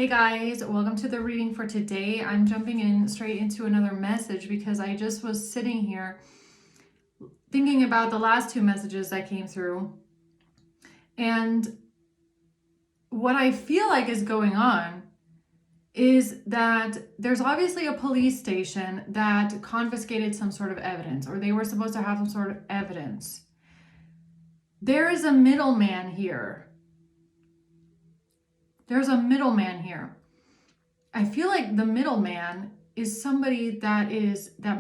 Hey guys, welcome to the reading for today. I'm jumping in straight into another message because I just was sitting here thinking about the last two messages that came through. And what I feel like is going on is that there's obviously a police station that confiscated some sort of evidence, or they were supposed to have some sort of evidence. There is a middleman here. There's a middleman here. I feel like the middleman is somebody that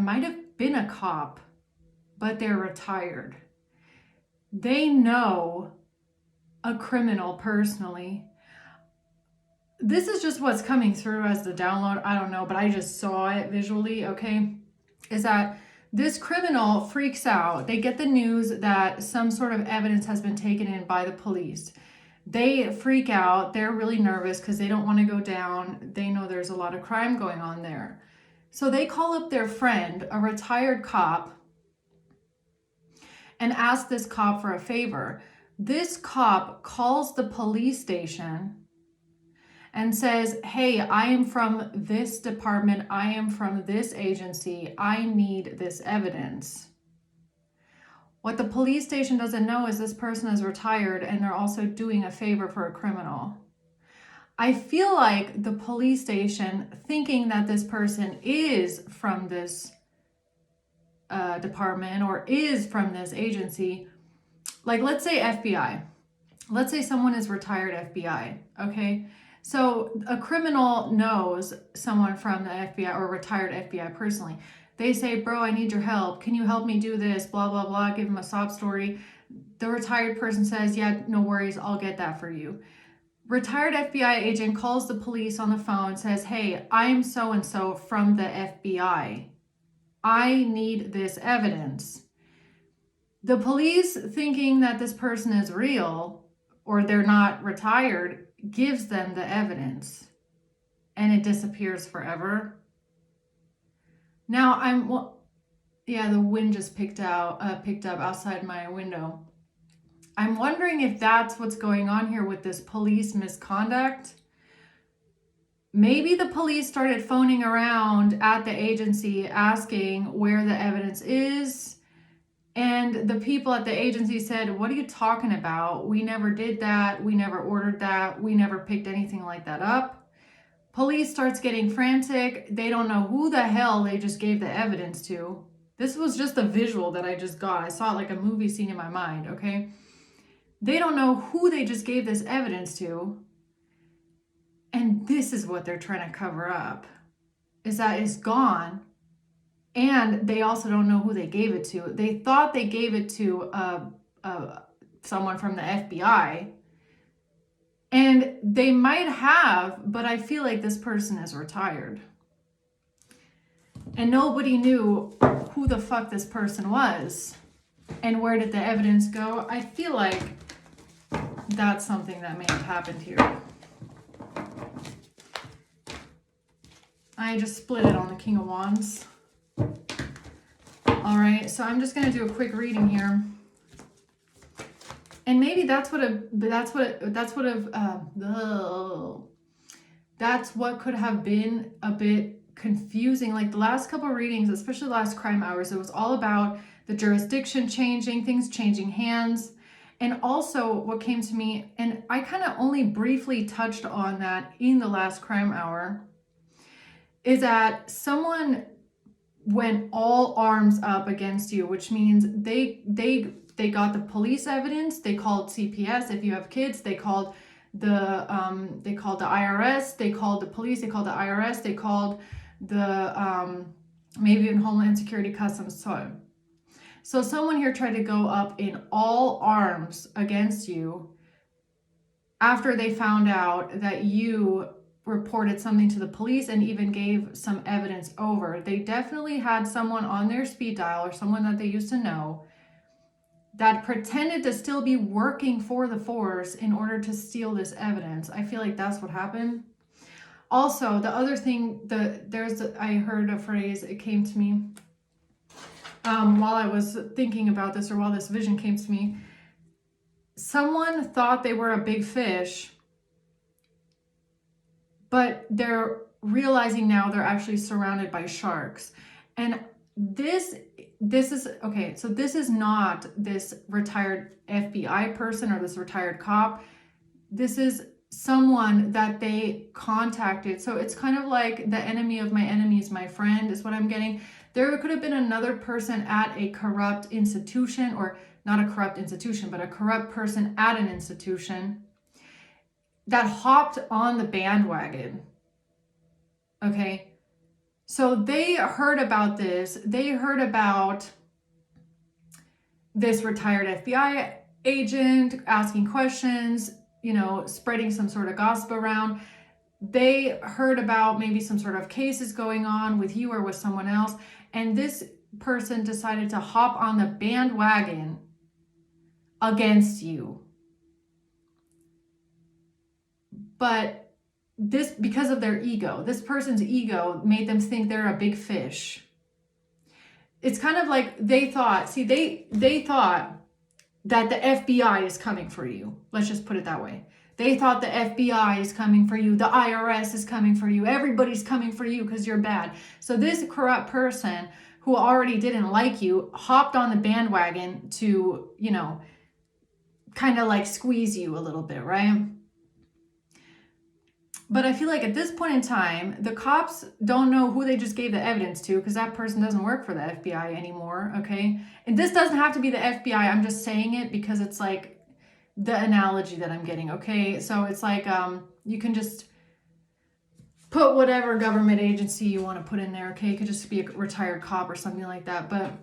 might have been a cop, but they're retired. They know a criminal personally. This is just what's coming through as the download. I don't know, but I just saw it visually, okay? Is that this criminal freaks out. They get the news that some sort of evidence has been taken in by the police. They freak out. They're really nervous because they don't want to go down. They know there's a lot of crime going on there. So they call up their friend, a retired cop, and ask this cop for a favor. This cop calls the police station and says, hey, I am from this department. I am from this agency. I need this evidence. What the police station doesn't know is this person is retired and they're also doing a favor for a criminal. I feel like the police station, thinking that this person is from this department or is from this agency, like let's say FBI. Let's say someone is retired FBI, okay? So a criminal knows someone from the FBI or retired FBI personally. They say, bro, I need your help. Can you help me do this? Blah, blah, blah. Give them a sob story. The retired person says, yeah, no worries. I'll get that for you. Retired FBI agent calls the police on the phone, says, hey, I'm so-and-so from the FBI. I need this evidence. The police, thinking that this person is real or they're not retired, gives them the evidence and it disappears forever. Now the wind just picked up outside my window. I'm wondering if that's what's going on here with this police misconduct. Maybe the police started phoning around at the agency asking where the evidence is. And the people at the agency said, what are you talking about? We never did that. We never ordered that. We never picked anything like that up. Police starts getting frantic. They don't know who the hell they just gave the evidence to. This was just a visual that I just got. I saw it like a movie scene in my mind, okay? They don't know who they just gave this evidence to. And this is what they're trying to cover up, is that it's gone. And they also don't know who they gave it to. They thought they gave it to someone from the FBI. And they might have, but I feel like this person is retired. And nobody knew who the fuck this person was. And where did the evidence go? I feel like that's something that may have happened here. I just split it on the King of Wands. All right, so I'm just going to do a quick reading here. And maybe that's what could have been a bit confusing. Like the last couple of readings, especially the last crime hours, it was all about the jurisdiction changing, things changing hands. And also what came to me, and I kind of only briefly touched on that in the last crime hour, is that someone went all arms up against you, which means they got the police evidence. They called CPS. If you have kids, they called the IRS. They called the police. They called the IRS. They called the maybe even Homeland Security, Customs. So someone here tried to go up in all arms against you after they found out that you reported something to the police and even gave some evidence over. They definitely had someone on their speed dial or someone that they used to know that pretended to still be working for the force in order to steal this evidence. I feel like that's what happened. Also, the other thing, I heard a phrase, it came to me while I was thinking about this, or while this vision came to me. Someone thought they were a big fish, but they're realizing now they're actually surrounded by sharks. And this is okay, so this is not this retired FBI person or this retired cop. This is someone that they contacted. So it's kind of like the enemy of my enemy is my friend, is what I'm getting. There could have been another person at a corrupt institution, or not a corrupt institution, but a corrupt person at an institution that hopped on the bandwagon. Okay. So they heard about this. They heard about this retired FBI agent asking questions, you know, spreading some sort of gossip around. They heard about maybe some sort of cases going on with you or with someone else. And this person decided to hop on the bandwagon against you. But this, because of their ego, this person's ego made them think they're a big fish. It's kind of like they thought, see, they thought that the FBI is coming for you. Let's just put it that way. They thought the FBI is coming for you. The IRS is coming for you. Everybody's coming for you because you're bad. So this corrupt person who already didn't like you hopped on the bandwagon to, you know, kind of like squeeze you a little bit, right? But I feel like at this point in time, the cops don't know who they just gave the evidence to, because that person doesn't work for the FBI anymore, okay? And this doesn't have to be the FBI. I'm just saying it because it's like the analogy that I'm getting, okay? So it's like you can just put whatever government agency you want to put in there, okay? It could just be a retired cop or something like that. But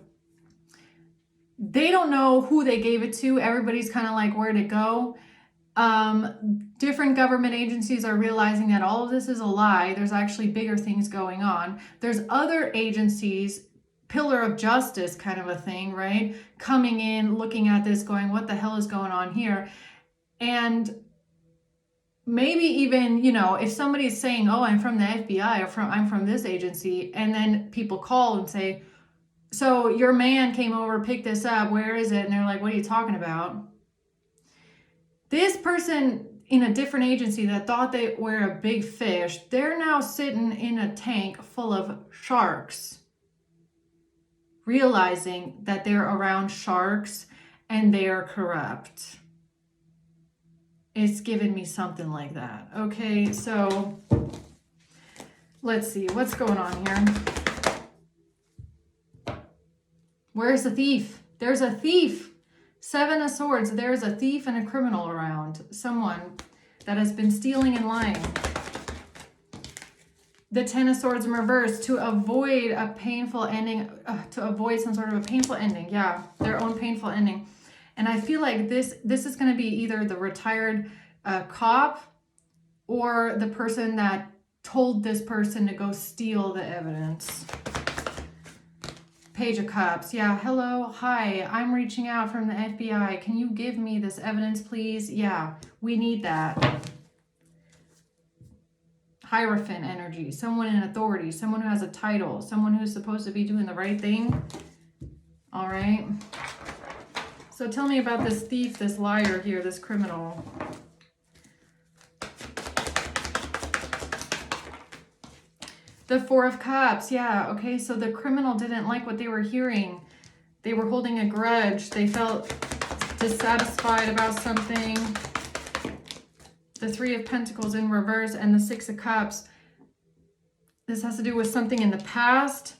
they don't know who they gave it to. Everybody's kind of like, where'd it go? Different government agencies are realizing that all of this is a lie. There's actually bigger things going on. There's other agencies, pillar of justice kind of a thing, right? Coming in, looking at this, going, what the hell is going on here? And maybe even, you know, if somebody's saying, oh, I'm from the FBI, or I'm from this agency, and then people call and say, so your man came over, picked this up, where is it? And they're like, what are you talking about? This person in a different agency that thought they were a big fish, they're now sitting in a tank full of sharks, realizing that they're around sharks and they are corrupt. It's given me something like that. Okay, so let's see what's going on here. Where's the thief? There's a thief. 7 of Swords, there's a thief and a criminal around. Someone that has been stealing and lying. The 10 of Swords in reverse, to avoid a painful ending, to avoid some sort of a painful ending. Yeah, their own painful ending. And I feel like this is going to be either the retired cop or the person that told this person to go steal the evidence. Page of Cups. Yeah, hello, hi, I'm reaching out from the FBI. Can you give me this evidence, please? Yeah, we need that. Hierophant energy. Someone in authority. Someone who has a title. Someone who's supposed to be doing the right thing. All right. So tell me about this thief, this liar here, this criminal. The 4 of Cups, yeah, okay, so the criminal didn't like what they were hearing. They were holding a grudge. They felt dissatisfied about something. The 3 of Pentacles in reverse and the 6 of Cups. This has to do with something in the past.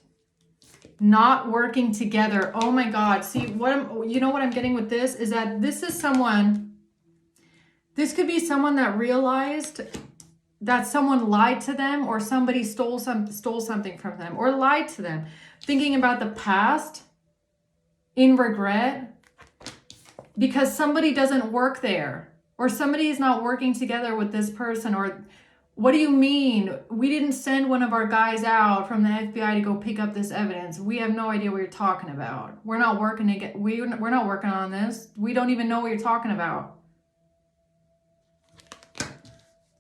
Not working together. Oh my God. See, you know what I'm getting with this is that this is someone, this could be someone that realized that someone lied to them, or somebody stole something from them, or lied to them, thinking about the past in regret because somebody doesn't work there, or somebody is not working together with this person. Or what do you mean? We didn't send one of our guys out from the FBI to go pick up this evidence. We have no idea what you're talking about. We're not working to we're not working on this. We don't even know what you're talking about.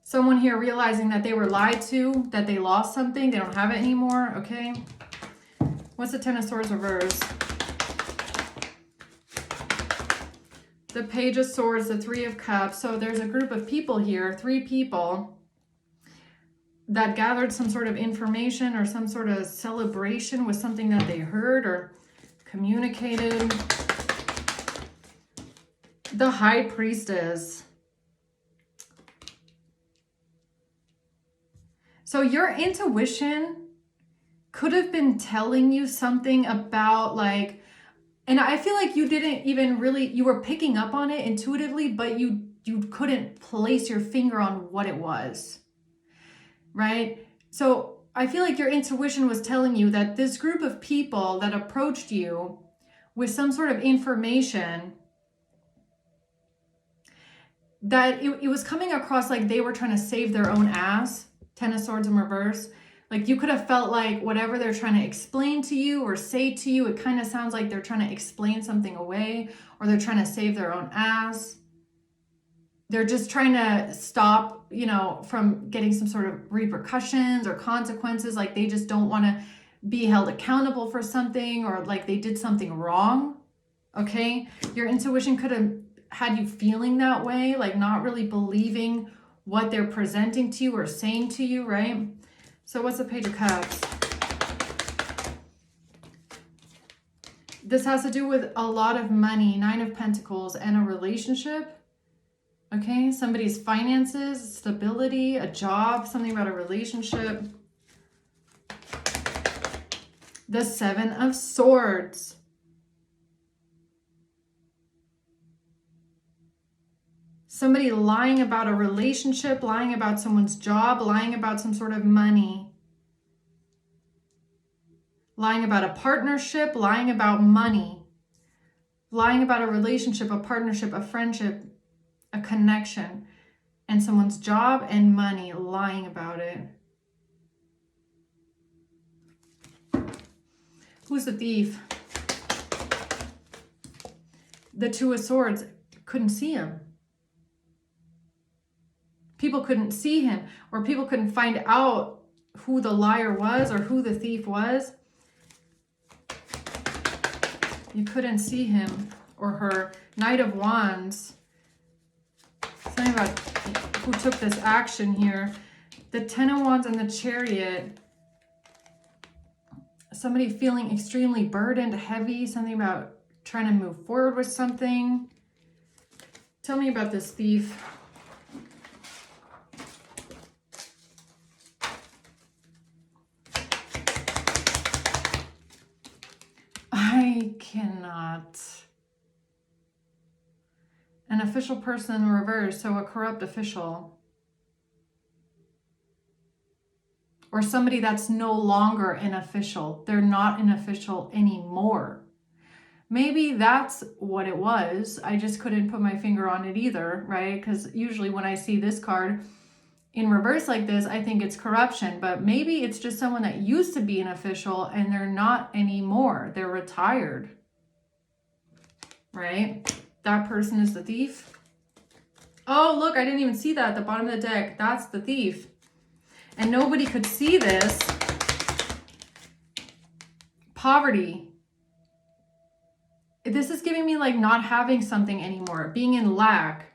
Someone here realizing that they were lied to, that they lost something, they don't have it anymore, okay? What's the 10 of Swords reverse? The Page of Swords, the 3 of Cups. So there's a group of people here, 3 people, that gathered some sort of information or some sort of celebration with something that they heard or communicated. The High Priestess. So your intuition could have been telling you something about like, and I feel like you didn't even really, you were picking up on it intuitively, but you couldn't place your finger on what it was, right? So I feel like your intuition was telling you that this group of people that approached you with some sort of information, that it was coming across like they were trying to save their own ass. Ten of Swords in reverse. Like you could have felt like whatever they're trying to explain to you or say to you, it kind of sounds like they're trying to explain something away, or they're trying to save their own ass. They're just trying to stop, you know, from getting some sort of repercussions or consequences. Like they just don't want to be held accountable for something, or like they did something wrong. Okay. Your intuition could have had you feeling that way, like not really believing what they're presenting to you or saying to you, right? So what's the Page of Cups? This has to do with a lot of money, Nine of Pentacles, and a relationship. Okay, somebody's finances, stability, a job, something about a relationship. The Seven of Swords. Somebody lying about a relationship, lying about someone's job, lying about some sort of money. Lying about a partnership, lying about money. Lying about a relationship, a partnership, a friendship, a connection, and someone's job and money, lying about it. Who's the thief? The Two of Swords. Couldn't see him. People couldn't see him, or people couldn't find out who the liar was or who the thief was. You couldn't see him or her. Knight of Wands. Something about who took this action here. The Ten of Wands and the Chariot. Somebody feeling extremely burdened, heavy, something about trying to move forward with something. Tell me about this thief. I cannot. An official person in reverse, so a corrupt official. Or somebody that's no longer an official. They're not an official anymore. Maybe that's what it was. I just couldn't put my finger on it either, right? Because usually when I see this card in reverse like this, I think it's corruption. But maybe it's just someone that used to be an official and they're not anymore. They're retired, right? That person is the thief. Oh, look, I didn't even see that at the bottom of the deck. That's the thief. And nobody could see this. Poverty. This is giving me like not having something anymore, being in lack.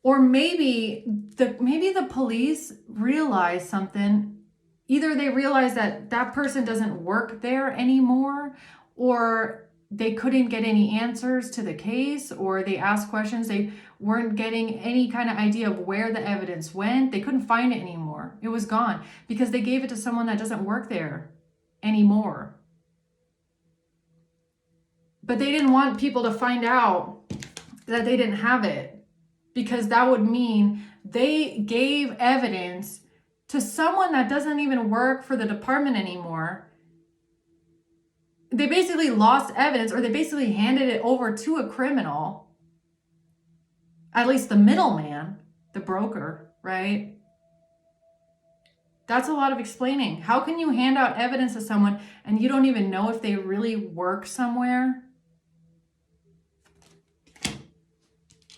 Or maybe the police realize something. Either they realize that that person doesn't work there anymore, or they couldn't get any answers to the case, or they asked questions. They weren't getting any kind of idea of where the evidence went. They couldn't find it anymore. It was gone because they gave it to someone that doesn't work there anymore. But they didn't want people to find out that they didn't have it, because that would mean they gave evidence to someone that doesn't even work for the department anymore. They basically lost evidence, or they basically handed it over to a criminal. At least the middleman, the broker, right? That's a lot of explaining. How can you hand out evidence to someone and you don't even know if they really work somewhere?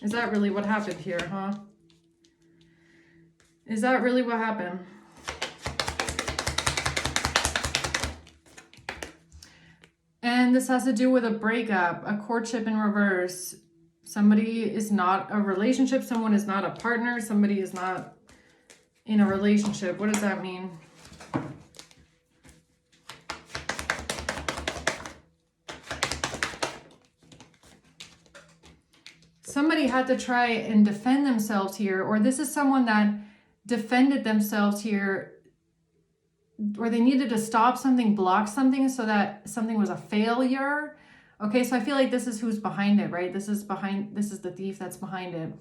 Is that really what happened here, huh? Is that really what happened? And this has to do with a breakup, a courtship in reverse. Somebody is not a relationship. Someone is not a partner. Somebody is not in a relationship. What does that mean? Somebody had to try and defend themselves here, or this is someone that defended themselves here, or they needed to stop something, block something so that something was a failure. Okay, so I feel like this is who's behind it, right? This is the thief that's behind it.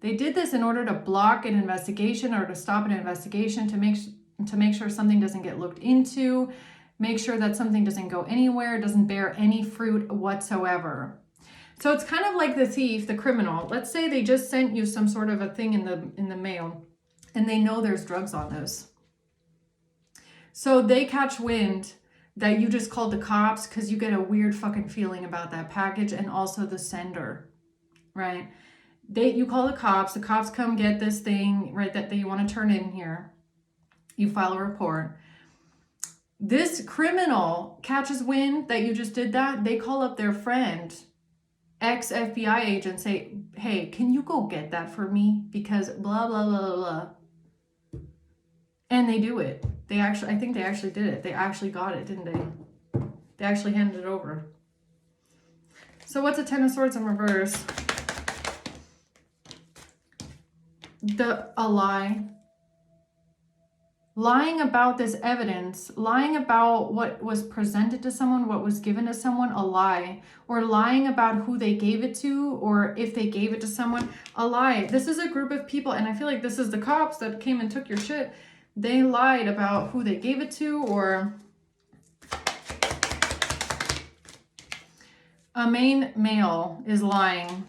They did this in order to block an investigation or to stop an investigation, to make sure something doesn't get looked into, make sure that something doesn't go anywhere, doesn't bear any fruit whatsoever. So it's kind of like the thief, the criminal. Let's say they just sent you some sort of a thing in the mail, and they know there's drugs on this. So they catch wind that you just called the cops because you get a weird fucking feeling about that package and also the sender, right? You call the cops come get this thing, right, that you want to turn in here. You file a report. This criminal catches wind that you just did that. They call up their friend, ex-FBI agent, say, hey, can you go get that for me? Because blah, blah, blah, blah, blah. And they do it. I think they actually did it. They actually got it, didn't they? They actually handed it over. So what's a Ten of Swords in reverse? A lie. Lying about this evidence, lying about what was presented to someone, what was given to someone, a lie. Or lying about who they gave it to, or if they gave it to someone, a lie. This is a group of people, and I feel like this is the cops that came and took your shit. They lied about who they gave it to, or a main male is lying.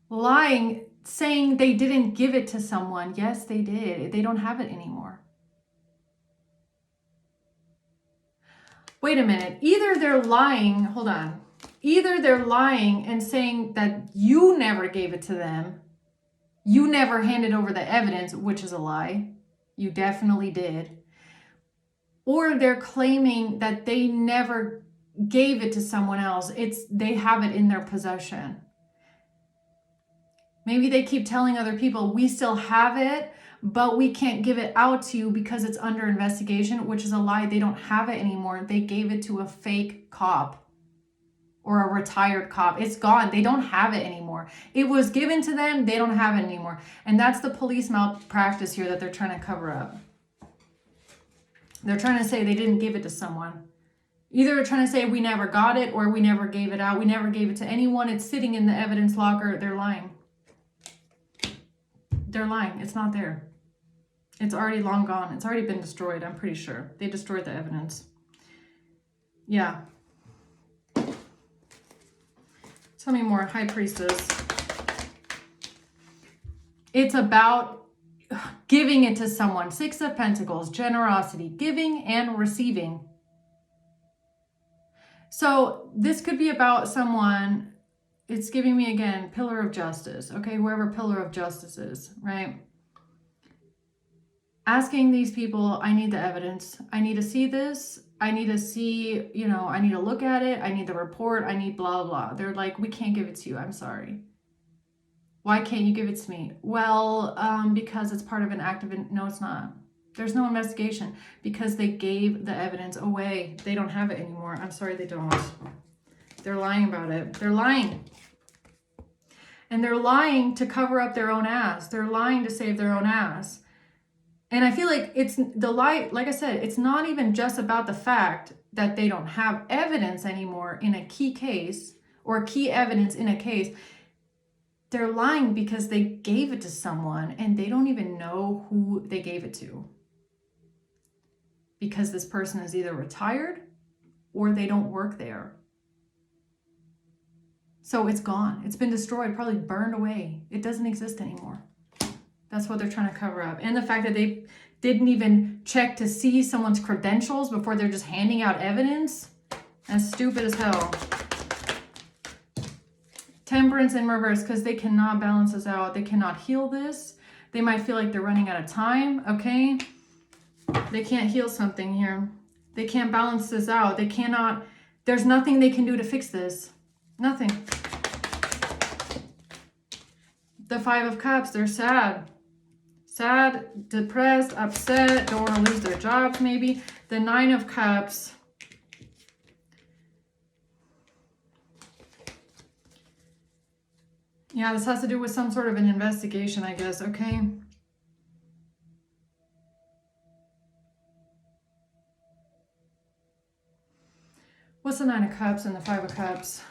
Lying, saying they didn't give it to someone. Yes, they did. They don't have it anymore. Wait a minute. Either they're lying, hold on. Either they're lying and saying that you never gave it to them. You never handed over the evidence, which is a lie. You definitely did. Or they're claiming that they never gave it to someone else. They have it in their possession. Maybe they keep telling other people, we still have it, but we can't give it out to you because it's under investigation, which is a lie. They don't have it anymore. They gave it to a fake cop or a retired cop. It's gone. They don't have it anymore. It was given to them. They don't have it anymore. And that's the police malpractice here that they're trying to cover up. They're trying to say they didn't give it to someone. Either they're trying to say we never got it, or we never gave it out. We never gave it to anyone. It's sitting in the evidence locker. They're lying. They're lying. It's not there. It's already long gone. It's already been destroyed, I'm pretty sure. They destroyed the evidence. Yeah. Tell me more, High Priestess. It's about giving it to someone. Six of Pentacles, generosity, giving and receiving. So this could be about someone. It's giving me, again, pillar of justice. Okay, whoever pillar of justice is, right? Asking these people, I need the evidence. I need to see this. I need to see, I need to look at it. I need the report. I need blah, blah, blah. They're like, we can't give it to you. I'm sorry. Why can't you give it to me? Well, because it's part of an active, no, it's not. There's no investigation because they gave the evidence away. They don't have it anymore. I'm sorry, they don't. They're lying about it. They're lying. And they're lying to cover up their own ass. They're lying to save their own ass. And I feel like it's the lie, like I said, it's not even just about the fact that they don't have evidence anymore in a key case or key evidence in a case. They're lying because they gave it to someone and they don't even know who they gave it to. Because this person is either retired or they don't work there. So it's gone. It's been destroyed, probably burned away. It doesn't exist anymore. That's what they're trying to cover up. And the fact that they didn't even check to see someone's credentials before they're just handing out evidence. That's stupid as hell. Temperance in reverse, because they cannot balance this out. They cannot heal this. They might feel like they're running out of time, okay? They can't heal something here. They can't balance this out. They cannot, there's nothing they can do to fix this. Nothing. The Five of Cups, they're sad. Sad, depressed, upset, don't want to lose their jobs maybe. The Nine of Cups. Yeah, this has to do with some sort of an investigation, I guess, okay? What's the Nine of Cups and the Five of Cups?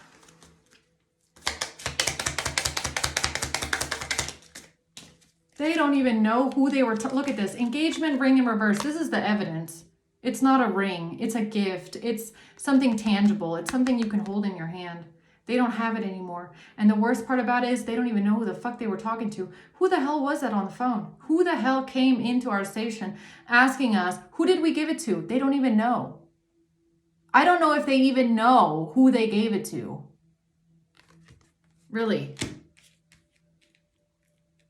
They don't even know who they were. Look at this. Engagement ring in reverse. This is the evidence. It's not a ring. It's a gift. It's something tangible. It's something you can hold in your hand. They don't have it anymore. And the worst part about it is they don't even know who the fuck they were talking to. Who the hell was that on the phone? Who the hell came into our station asking us, who did we give it to? They don't even know. I don't know if they even know who they gave it to. Really.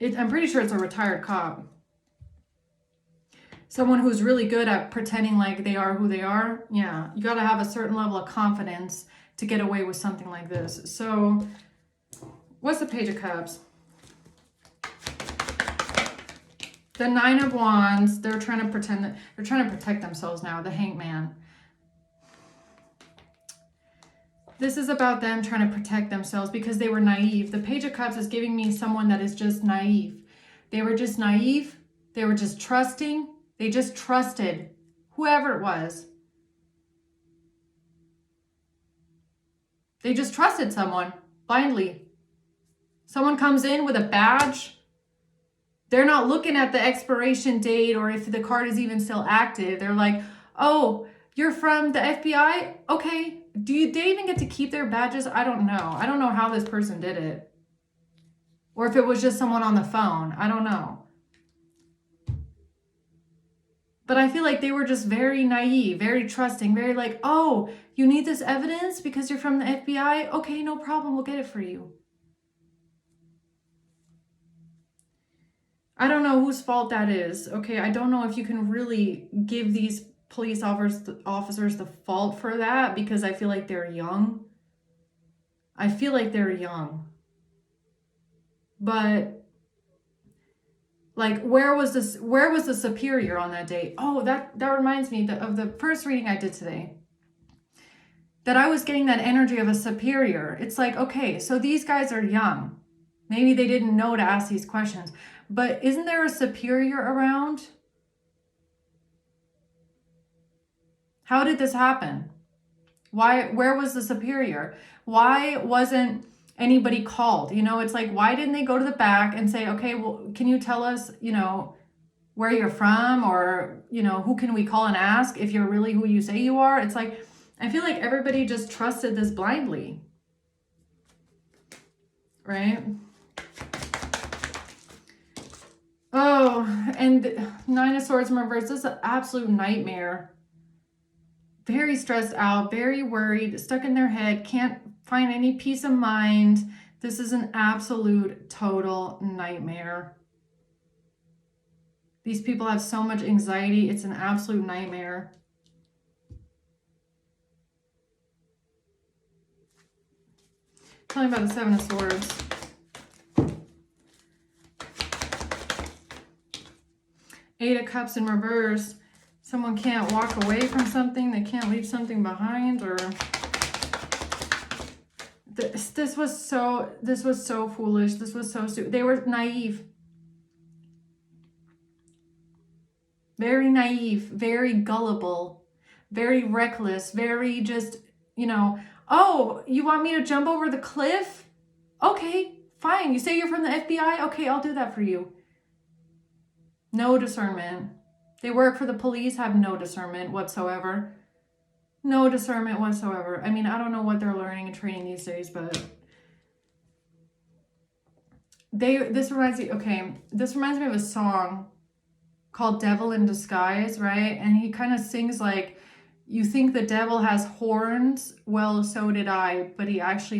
I'm pretty sure it's a retired cop. Someone who's really good at pretending like they are who they are. Yeah, you got to have a certain level of confidence to get away with something like this. So, what's the Page of Cups? The Nine of Wands, they're trying to pretend that they're trying to protect themselves now. The Hangman. This is about them trying to protect themselves because they were naive. The Page of Cups is giving me someone that is just naive. They were just naive. They were just trusting. They just trusted whoever it was. They just trusted someone blindly. Someone comes in with a badge. They're not looking at the expiration date or if the card is even still active. They're like, oh, you're from the FBI? Okay. Do they even get to keep their badges? I don't know. I don't know how this person did it. Or if it was just someone on the phone. I don't know. But I feel like they were just very naive, very trusting, very like, oh, you need this evidence because you're from the FBI? Okay, no problem. We'll get it for you. I don't know whose fault that is. Okay, I don't know if you can really give these police officers the fault for that because I feel like they're young. I feel like they're young. But like, where was the superior on that day? Oh, that reminds me of the first reading I did today. That I was getting that energy of a superior. It's like, okay, so these guys are young. Maybe they didn't know to ask these questions. But isn't there a superior around? How did this happen? Where was the superior? Why wasn't anybody called? You know, it's like, why didn't they go to the back and say, okay, well, can you tell us, you know, where you're from? Or, you know, who can we call and ask if you're really who you say you are? It's like, I feel like everybody just trusted this blindly. Right? Oh, and Nine of Swords in reverse. This is an absolute nightmare. Very stressed out, very worried, stuck in their head, can't find any peace of mind. This is an absolute total nightmare. These people have so much anxiety. It's an absolute nightmare. Tell me about the Seven of Swords. Eight of Cups in reverse. Someone can't walk away from something. They can't leave something behind, or this was so foolish. This was so stupid. They were naive. Very naive, very gullible, very reckless, very just, you know, oh, you want me to jump over the cliff? Okay, fine. You say you're from the FBI? Okay, I'll do that for you. No discernment. They work for the police, have no discernment whatsoever. No discernment whatsoever. I mean, I don't know what they're learning and training these days, but this reminds me of a song called Devil in Disguise, right? And he kind of sings like, you think the devil has horns? Well, so did I, but he actually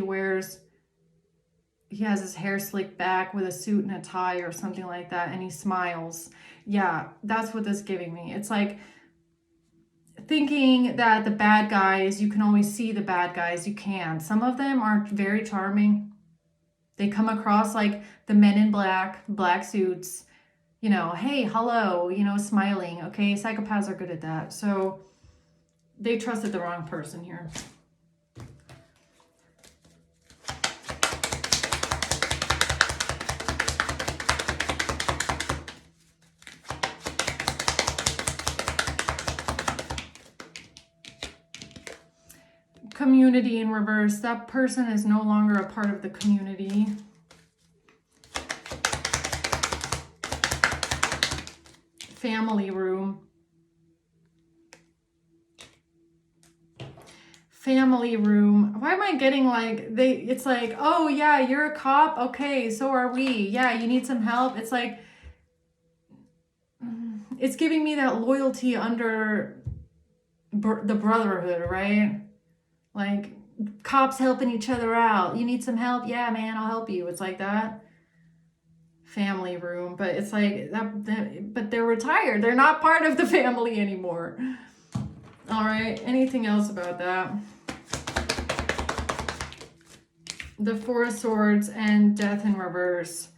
he has his hair slicked back with a suit and a tie or something like that, and he smiles. Yeah, that's what this is giving me. It's like thinking that the bad guys, you can always see the bad guys. You can. Some of them are very charming. They come across like the men in black suits, you know, hey, hello, you know, smiling. Okay, psychopaths are good at that. So they trusted the wrong person here. Community in reverse. That person is no longer a part of the community. Family room. Family room. Why am I getting like, it's like, oh yeah, you're a cop. Okay, so are we. Yeah, you need some help. It's like, it's giving me that loyalty under the brotherhood, right? Like cops helping each other out. You need some help? Yeah, man, I'll help you. It's like that. Family room. But it's like that, but they're retired. They're not part of the family anymore. All right. Anything else about that? The Four of Swords and Death in reverse.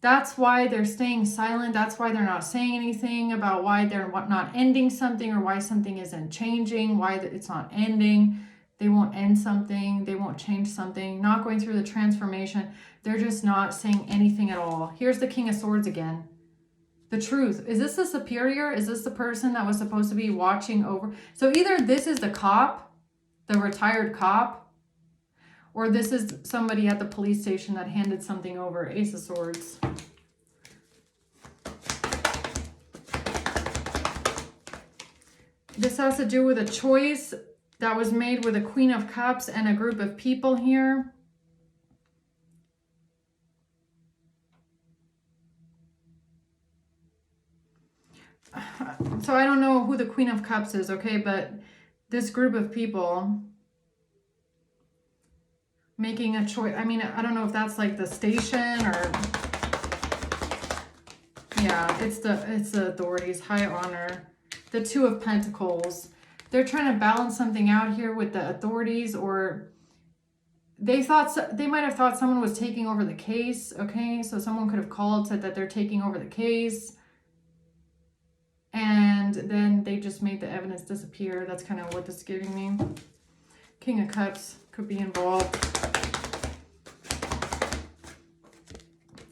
That's why they're staying silent. That's why they're not saying anything about why they're not ending something or why something isn't changing, why it's not ending. They won't end something. They won't change something. Not going through the transformation. They're just not saying anything at all. Here's the King of Swords again. The truth. Is this the superior? Is this the person that was supposed to be watching over? So either this is the cop, the retired cop, or this is somebody at the police station that handed something over. Ace of Swords. This has to do with a choice that was made with a Queen of Cups and a group of people here. So I don't know who the Queen of Cups is, okay? But this group of people making a choice. I mean, I don't know if that's like the station or... Yeah, it's the authorities, high honor. The Two of Pentacles. They're trying to balance something out here with the authorities, or they might have thought someone was taking over the case, okay? So someone could have called, said that they're taking over the case, and then they just made the evidence disappear. That's kind of what this is giving me. King of Cups could be involved.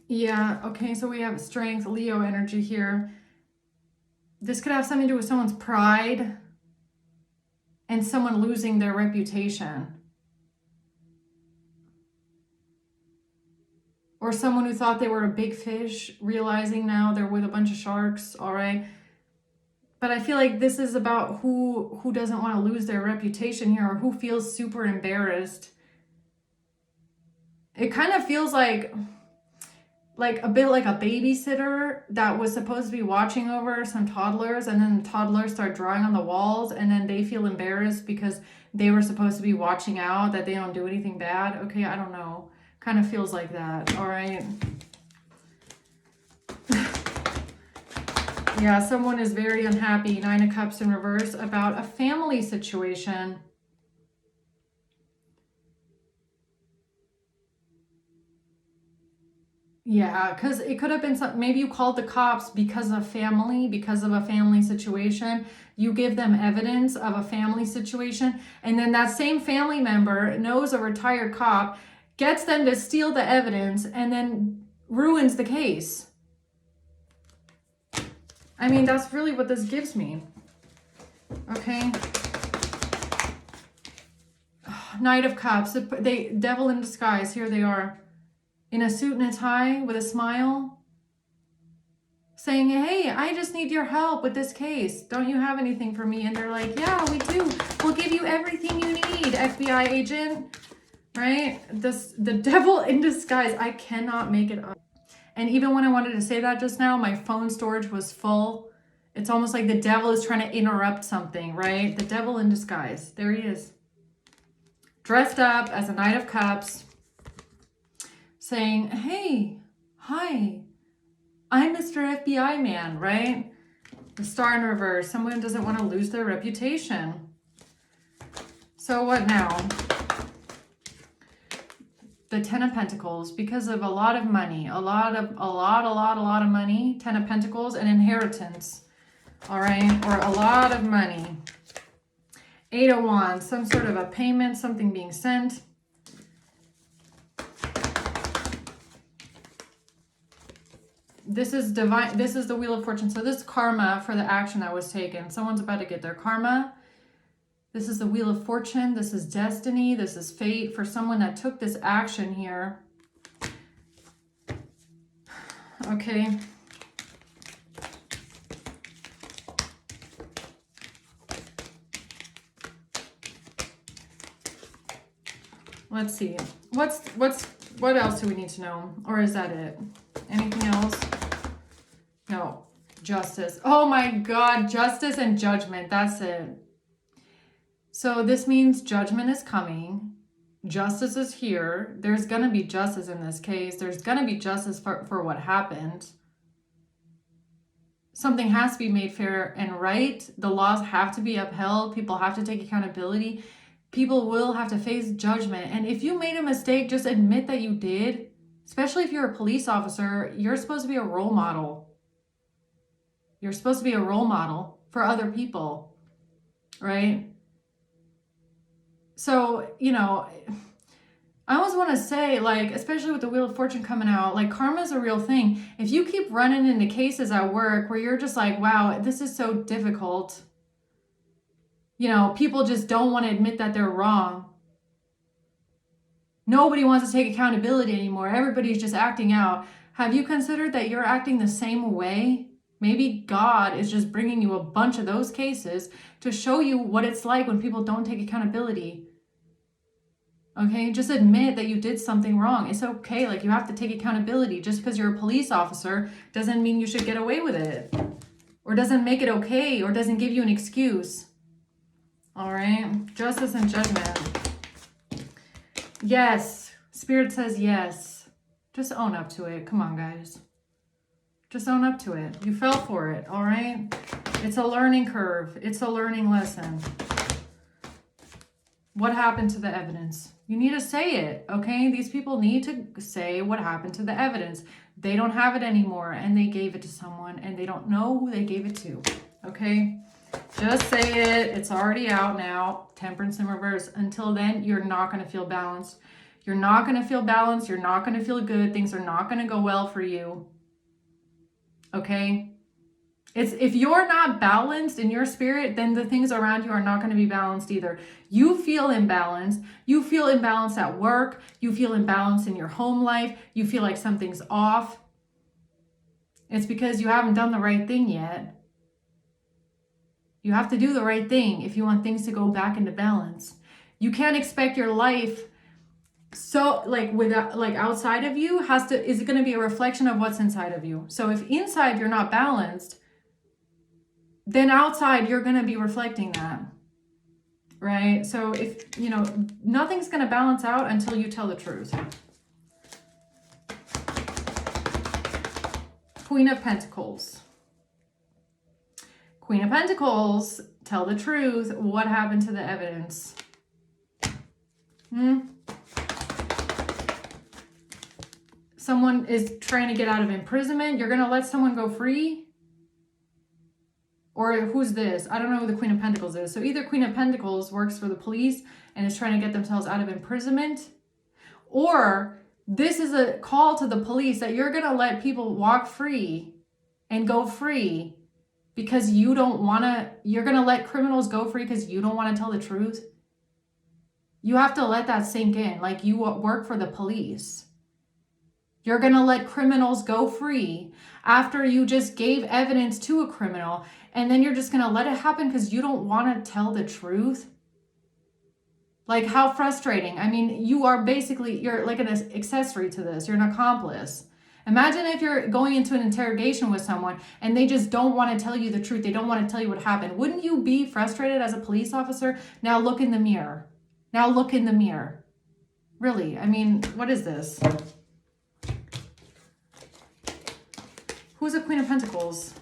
Yeah, okay, so we have strength, Leo energy here. This could have something to do with someone's pride and someone losing their reputation. Or someone who thought they were a big fish, realizing now they're with a bunch of sharks, all right? But I feel like this is about who doesn't want to lose their reputation here, or who feels super embarrassed. It kind of feels like a bit like a babysitter that was supposed to be watching over some toddlers, and then the toddlers start drawing on the walls, and then they feel embarrassed because they were supposed to be watching out that they don't do anything bad. Okay, I don't know. Kind of feels like that, all right? Yeah, someone is very unhappy, Nine of Cups in reverse, about a family situation. Yeah, because it could have been something, maybe you called the cops because of family, because of a family situation. You give them evidence of a family situation, and then that same family member knows a retired cop, gets them to steal the evidence, and then ruins the case. I mean, that's really what this gives me. Okay. Knight of Cups, devil in disguise, here they are. In a suit and a tie with a smile, saying, hey, I just need your help with this case. Don't you have anything for me? And they're like, yeah, we do. We'll give you everything you need, FBI agent. Right? The devil in disguise. I cannot make it up. And even when I wanted to say that just now, my phone storage was full. It's almost like the devil is trying to interrupt something, right? The devil in disguise. There he is. Dressed up as a Knight of Cups. Saying, hey, hi, I'm Mr. FBI man, right? The Star in reverse. Someone doesn't want to lose their reputation. So what now? The Ten of Pentacles, because of a lot of money, a lot of money. Ten of Pentacles, an inheritance. All right, or a lot of money. Eight of Wands, some sort of a payment, something being sent. This is divine. This is the Wheel of Fortune. So this is karma for the action that was taken. Someone's about to get their karma. This is the Wheel of Fortune. This is destiny. This is fate for someone that took this action here. Okay. Let's see. What else do we need to know? Or is that it? Anything else? No. Justice. Oh my God. Justice and judgment. That's it. So this means judgment is coming. Justice is here. There's going to be justice in this case. There's going to be justice for what happened. Something has to be made fair and right. The laws have to be upheld. People have to take accountability. People will have to face judgment. And if you made a mistake, just admit that you did. Especially if you're a police officer, you're supposed to be a role model. You're supposed to be a role model for other people, right? So, you know, I always want to say, like, especially with the Wheel of Fortune coming out, like, karma is a real thing. If you keep running into cases at work where you're just like, wow, this is so difficult. You know, people just don't want to admit that they're wrong. Nobody wants to take accountability anymore. Everybody's just acting out. Have you considered that you're acting the same way? Maybe God is just bringing you a bunch of those cases to show you what it's like when people don't take accountability. Okay, just admit that you did something wrong. It's okay. Like, you have to take accountability. Just because you're a police officer doesn't mean you should get away with it, or doesn't make it okay, or doesn't give you an excuse. All right, justice and judgment. Yes, Spirit says yes. Just own up to it. Come on, guys. Just own up to it. You fell for it, all right? It's a learning curve. It's a learning lesson. What happened to the evidence? You need to say it, okay? These people need to say what happened to the evidence. They don't have it anymore, and they gave it to someone, and they don't know who they gave it to, okay? Just say it. It's already out now. Temperance in reverse. Until then, you're not going to feel balanced. You're not going to feel balanced. You're not going to feel good. Things are not going to go well for you. Okay? If you're not balanced in your spirit, then the things around you are not going to be balanced either. You feel imbalanced. You feel imbalanced at work. You feel imbalanced in your home life. You feel like something's off. It's because you haven't done the right thing yet. You have to do the right thing if you want things to go back into balance. You can't expect your life so outside of you is going to be a reflection of what's inside of you. So if inside you're not balanced, then outside you're going to be reflecting that. Right? So if, you know, nothing's going to balance out until you tell the truth. Queen of Pentacles. Queen of Pentacles, tell the truth. What happened to the evidence? Someone is trying to get out of imprisonment. You're going to let someone go free? Or who's this? I don't know who the Queen of Pentacles is. So either Queen of Pentacles works for the police and is trying to get themselves out of imprisonment, or this is a call to the police that you're going to let people walk free and go free because you don't want to, you're going to let criminals go free because you don't want to tell the truth. You have to let that sink in. Like, you work for the police. You're going to let criminals go free after you just gave evidence to a criminal, and then you're just going to let it happen because you don't want to tell the truth. Like, how frustrating. I mean, you are basically, you're like an accessory to this. You're an accomplice. Imagine if you're going into an interrogation with someone and they just don't want to tell you the truth. They don't want to tell you what happened. Wouldn't you be frustrated as a police officer? Now look in the mirror. Now look in the mirror. Really? I mean, what is this? Who's the Queen of Pentacles?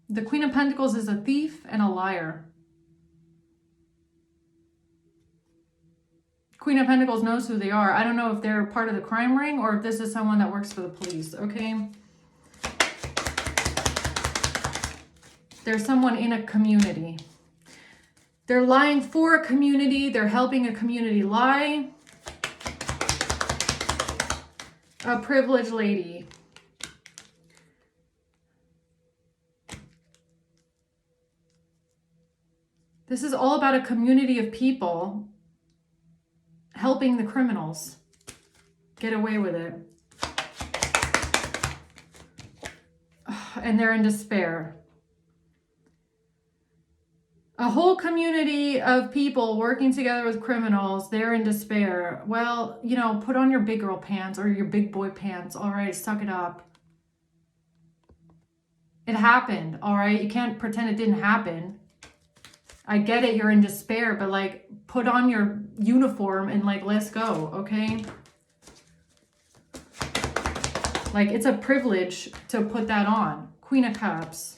The Queen of Pentacles is a thief and a liar. Queen of Pentacles knows who they are. I don't know if they're part of the crime ring or if this is someone that works for the police, okay? There's someone in a community. They're lying for a community. They're helping a community lie. A privileged lady. This is all about a community of people helping the criminals get away with it. And they're in despair. A whole community of people working together with criminals, they're in despair. Well, you know, put on your big girl pants or your big boy pants. All right, suck it up. It happened, all right? You can't pretend it didn't happen. I get it, you're in despair, but like put on your uniform and like let's go, okay? Like it's a privilege to put that on. Queen of Cups.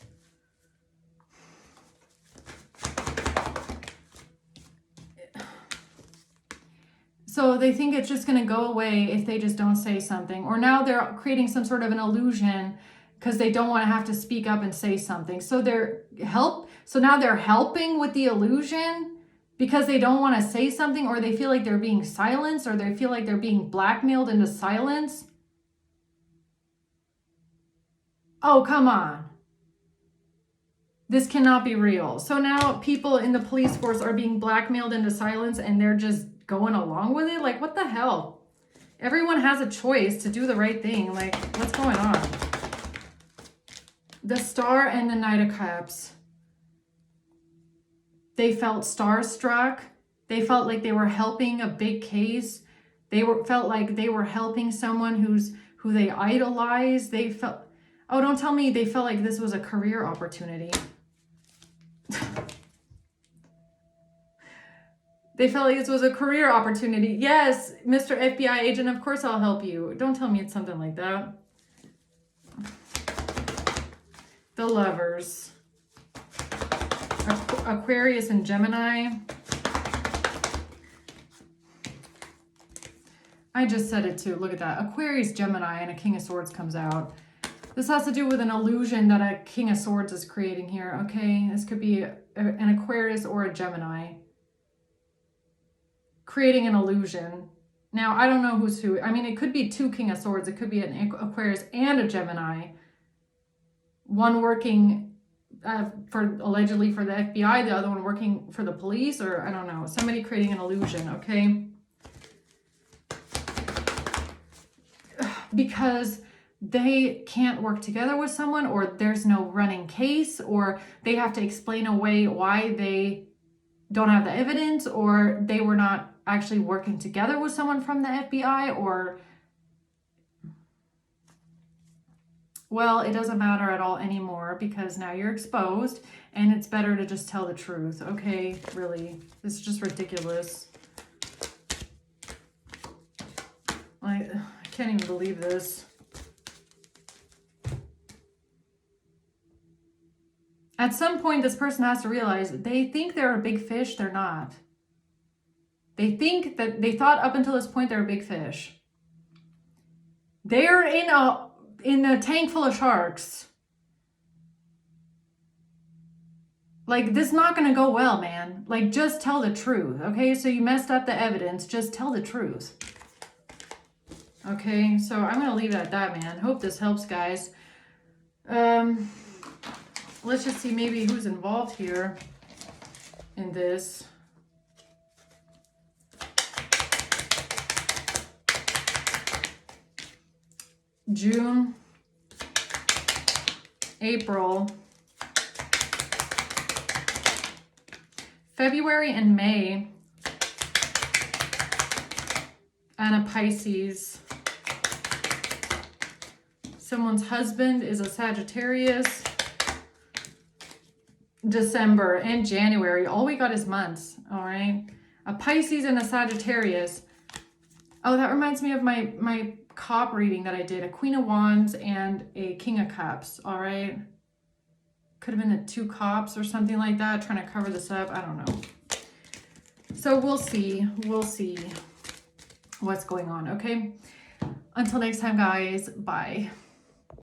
So they think it's just going to go away if they just don't say something. Or now they're creating some sort of an illusion because they don't want to have to speak up and say something. So So now they're helping with the illusion because they don't want to say something, or they feel like they're being silenced, or they feel like they're being blackmailed into silence. Oh, come on. This cannot be real. So now people in the police force are being blackmailed into silence and they're just going along with it? Like, what the hell? Everyone has a choice to do the right thing. Like, what's going on? The Star and the Knight of Cups. They felt starstruck. They felt like they were helping a big case. Felt like they were helping someone who they idolized. They felt, oh, don't tell me they felt like this was a career opportunity. They felt like this was a career opportunity. Yes, Mr. FBI agent, of course I'll help you. Don't tell me it's something like that. The Lovers. Aquarius and Gemini. I just said it too. Look at that. Aquarius, Gemini, and a King of Swords comes out. This has to do with an illusion that a King of Swords is creating here, okay? This could be an Aquarius or a Gemini. Creating an illusion. Now, I don't know who's who. I mean, it could be two King of Swords. It could be an Aquarius and a Gemini. One working allegedly for the FBI, the other one working for the police, or I don't know. Somebody creating an illusion, okay? Because they can't work together with someone, or there's no running case, or they have to explain away why they don't have the evidence, or they were not actually working together with someone from the FBI, or, well, it doesn't matter at all anymore because now you're exposed and it's better to just tell the truth. Okay, really, it's just ridiculous. I can't even believe this. At some point, this person has to realize they think they're a big fish. They're not. They think that they thought up until this point they're a big fish. They're in a tank full of sharks. Like, this is not going to go well, man. Like, just tell the truth, okay? So you messed up the evidence. Just tell the truth. Okay, so I'm going to leave it at that, man. Hope this helps, guys. Let's just see maybe who's involved here in this. June, April, February and May, and a Pisces, Someone's husband is a Sagittarius. December and January. All we got is months. All right. A Pisces and a Sagittarius. Oh, that reminds me of my cop reading that I did. A Queen of Wands and a King of Cups. All right. Could have been the 2 cops or something like that. Trying to cover this up. I don't know. So we'll see. We'll see what's going on. Okay. Until next time, guys. Bye.